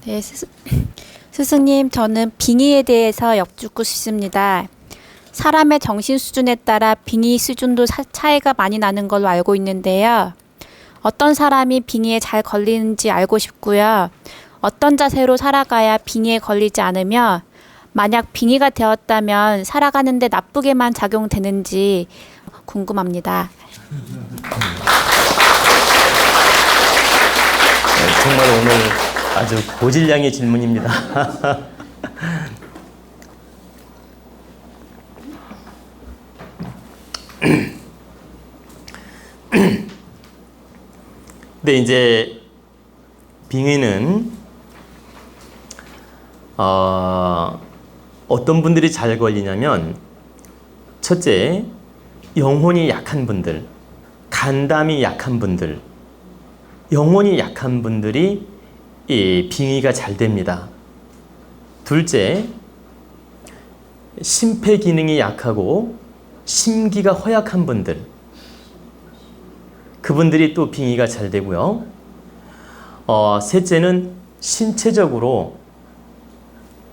네, 스승님, 저는 빙의에 대해서 여쭙고 싶습니다. 사람의 정신 수준에 따라 빙의 수준도 차이가 많이 나는 걸로 알고 있는데요. 어떤 사람이 빙의에 잘 걸리는지 알고 싶고요. 어떤 자세로 살아가야 빙의에 걸리지 않으며, 만약 빙의가 되었다면 살아가는데 나쁘게만 작용되는지 궁금합니다. 정말 오늘 아주 고질량의 질문입니다. 근데 이제 빙의는 어떤 분들이 잘 걸리냐면, 첫째, 영혼이 약한 분들, 간담이 약한 분들, 영혼이 약한 분들이 이 빙의가 잘 됩니다. 둘째, 심폐 기능이 약하고 심기가 허약한 분들, 그분들이 또 빙의가 잘 되고요. 셋째는 신체적으로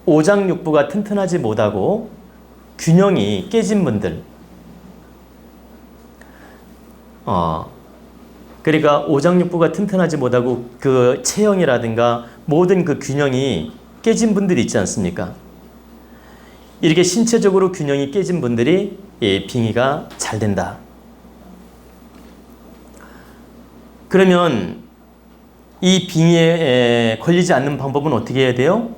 오장육부가 튼튼하지 못하고 균형이 깨진 분들. 그러니까 오장육부가 튼튼하지 못하고 그 체형이라든가 모든 그 균형이 깨진 분들이 있지 않습니까? 이렇게 신체적으로 균형이 깨진 분들이 빙의가 잘 된다. 그러면 이 빙의에 걸리지 않는 방법은 어떻게 해야 돼요?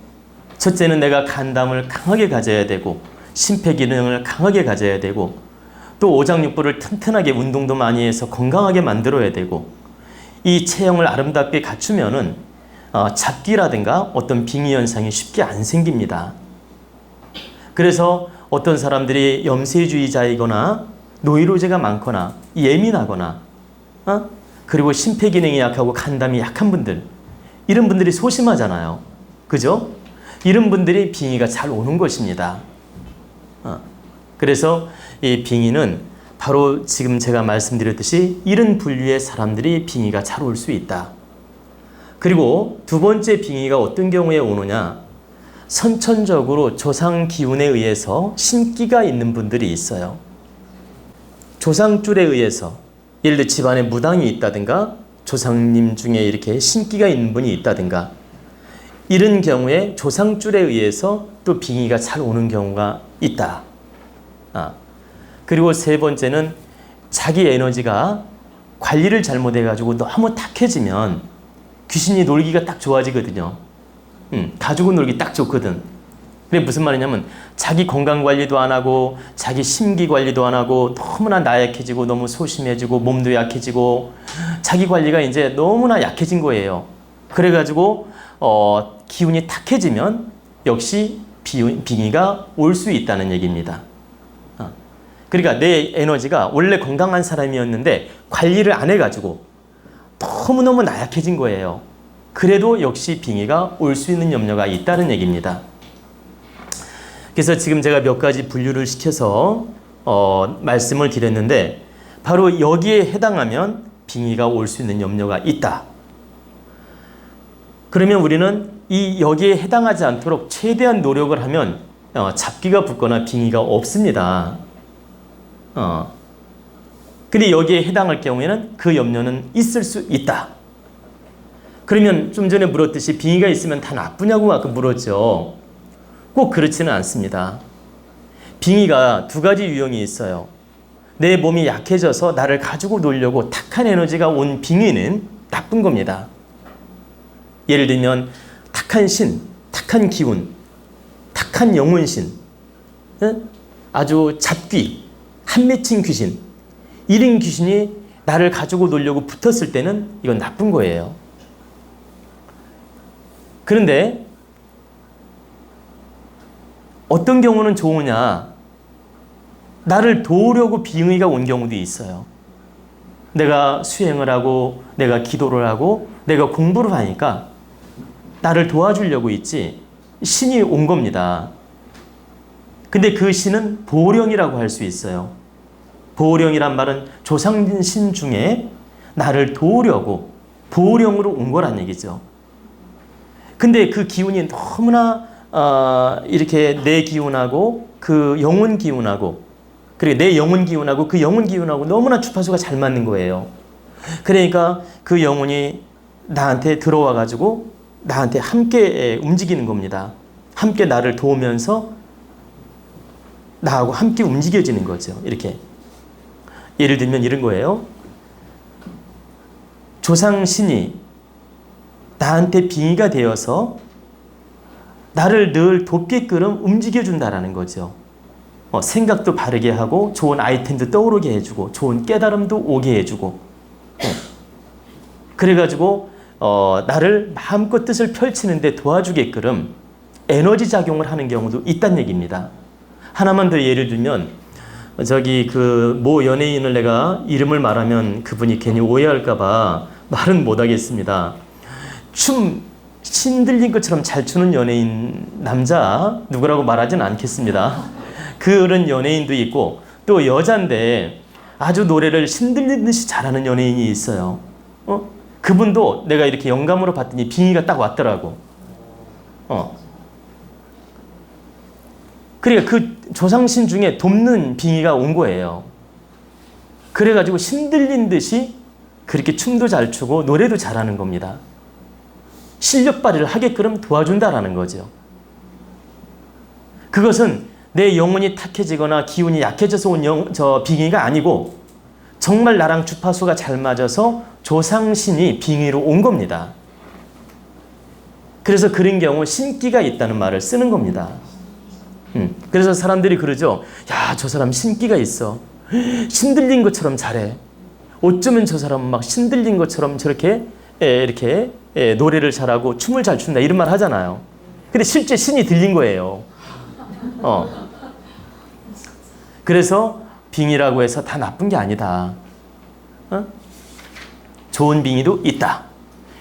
첫째는 내가 간담을 강하게 가져야 되고, 심폐기능을 강하게 가져야 되고, 또 오장육부를 튼튼하게 운동도 많이 해서 건강하게 만들어야 되고, 이 체형을 아름답게 갖추면은 잡기라든가 어떤 빙의 현상이 쉽게 안 생깁니다. 그래서 어떤 사람들이 염세주의자이거나 노이로제가 많거나 예민하거나 그리고 심폐기능이 약하고 간담이 약한 분들, 이런 분들이 소심하잖아요. 그죠? 이런 분들이 빙의가 잘 오는 것입니다. 그래서 이 빙의는 바로 지금 제가 말씀드렸듯이 이런 분류의 사람들이 빙의가 잘 올 수 있다. 그리고 두 번째 빙의가 어떤 경우에 오느냐, 선천적으로 조상 기운에 의해서 신기가 있는 분들이 있어요. 조상줄에 의해서, 예를 들어 집안에 무당이 있다든가 조상님 중에 이렇게 신기가 있는 분이 있다든가, 이런 경우에 조상줄에 의해서 또 빙의가 잘 오는 경우가 있다. 그리고 세 번째는 자기 에너지가 관리를 잘못해가지고 너무 탁해지면 귀신이 놀기가 딱 좋아지거든요. 가지고 놀기 딱 좋거든. 그게 무슨 말이냐면, 자기 건강 관리도 안 하고 자기 심기 관리도 안 하고 너무나 나약해지고 너무 소심해지고 몸도 약해지고 자기 관리가 이제 너무나 약해진 거예요. 그래가지고 기운이 탁해지면 역시 빙의가 올 수 있다는 얘기입니다. 그러니까 내 에너지가 원래 건강한 사람이었는데 관리를 안 해가지고 너무너무 나약해진 거예요. 그래도 역시 빙의가 올 수 있는 염려가 있다는 얘기입니다. 그래서 지금 제가 몇 가지 분류를 시켜서 말씀을 드렸는데, 바로 여기에 해당하면 빙의가 올 수 있는 염려가 있다. 그러면 우리는 여기에 해당하지 않도록 최대한 노력을 하면 잡기가 붙거나 빙의가 없습니다. 근데 여기에 해당할 경우에는 그 염려는 있을 수 있다. 그러면 좀 전에 물었듯이 빙의가 있으면 다 나쁘냐고 아까 물었죠. 꼭 그렇지는 않습니다. 빙의가 두 가지 유형이 있어요. 내 몸이 약해져서 나를 가지고 놀려고 탁한 에너지가 온 빙의는 나쁜 겁니다. 예를 들면 탁한 신, 탁한 기운, 탁한 영혼신, 아주 잡귀, 한 맺힌 귀신, 이런 귀신이 나를 가지고 놀려고 붙었을 때는 이건 나쁜 거예요. 그런데 어떤 경우는 좋으냐, 나를 도우려고 빙의가 온 경우도 있어요. 내가 수행을 하고 내가 기도를 하고 내가 공부를 하니까 나를 도와주려고 있지, 신이 온 겁니다. 근데 그 신은 보령이라고 할 수 있어요. 보령이란 말은 조상신 중에 나를 도우려고 보령으로 온 거란 얘기죠. 근데 그 기운이 너무나 이렇게 내 기운하고 그 영혼 기운하고 그리고 내 영혼 기운하고 그 영혼 기운하고 너무나 주파수가 잘 맞는 거예요. 그러니까 그 영혼이 나한테 들어와 가지고 나한테 함께 움직이는 겁니다. 함께 나를 도우면서 나하고 함께 움직여지는 거죠. 이렇게 예를 들면 이런 거예요. 조상신이 나한테 빙의가 되어서 나를 늘 돕게끔 움직여준다라는 거죠. 생각도 바르게 하고 좋은 아이템도 떠오르게 해주고 좋은 깨달음도 오게 해주고 그래가지고 나를 마음껏 뜻을 펼치는데 도와주게끔 에너지 작용을 하는 경우도 있다는 얘기입니다. 하나만 더 예를 들면 저기 그 모 연예인을 내가 이름을 말하면 그분이 괜히 오해할까봐 말은 못하겠습니다. 춤 신들린 것처럼 잘 추는 연예인 남자 누구라고 말하진 않겠습니다. 그런 연예인도 있고 또 여잔데 아주 노래를 신들린 듯이 잘하는 연예인이 있어요. 그분도 내가 이렇게 영감으로 봤더니 빙의가 딱 왔더라고. 그러니까 그 조상신 중에 돕는 빙의가 온 거예요. 그래가지고 신들린 듯이 그렇게 춤도 잘 추고 노래도 잘하는 겁니다. 실력 발휘를 하게끔 도와준다라는 거죠. 그것은 내 영혼이 탁해지거나 기운이 약해져서 온 빙의가 아니고 정말 나랑 주파수가 잘 맞아서 조상신이 빙의로 온 겁니다. 그래서 그런 경우 신기가 있다는 말을 쓰는 겁니다. 그래서 사람들이 그러죠. 야, 저 사람 신기가 있어. 신들린 것처럼 잘해. 어쩌면 저 사람은 막 신들린 것처럼 저렇게 이렇게 노래를 잘하고 춤을 잘 춘다 이런 말 하잖아요. 근데 실제 신이 들린 거예요. 그래서 빙의라고 해서 다 나쁜 게 아니다. 좋은 빙의도 있다.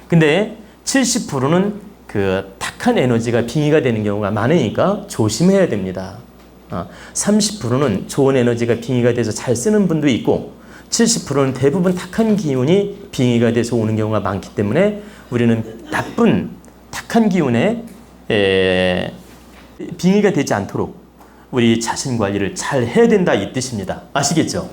근데 70%는 그 탁한 에너지가 빙의가 되는 경우가 많으니까 조심해야 됩니다. 30%는 좋은 에너지가 빙의가 돼서 잘 쓰는 분도 있고 70%는 대부분 탁한 기운이 빙의가 돼서 오는 경우가 많기 때문에 우리는 나쁜 탁한 기운에 빙의가 되지 않도록 우리 자신 관리를 잘 해야 된다 이 뜻입니다. 아시겠죠?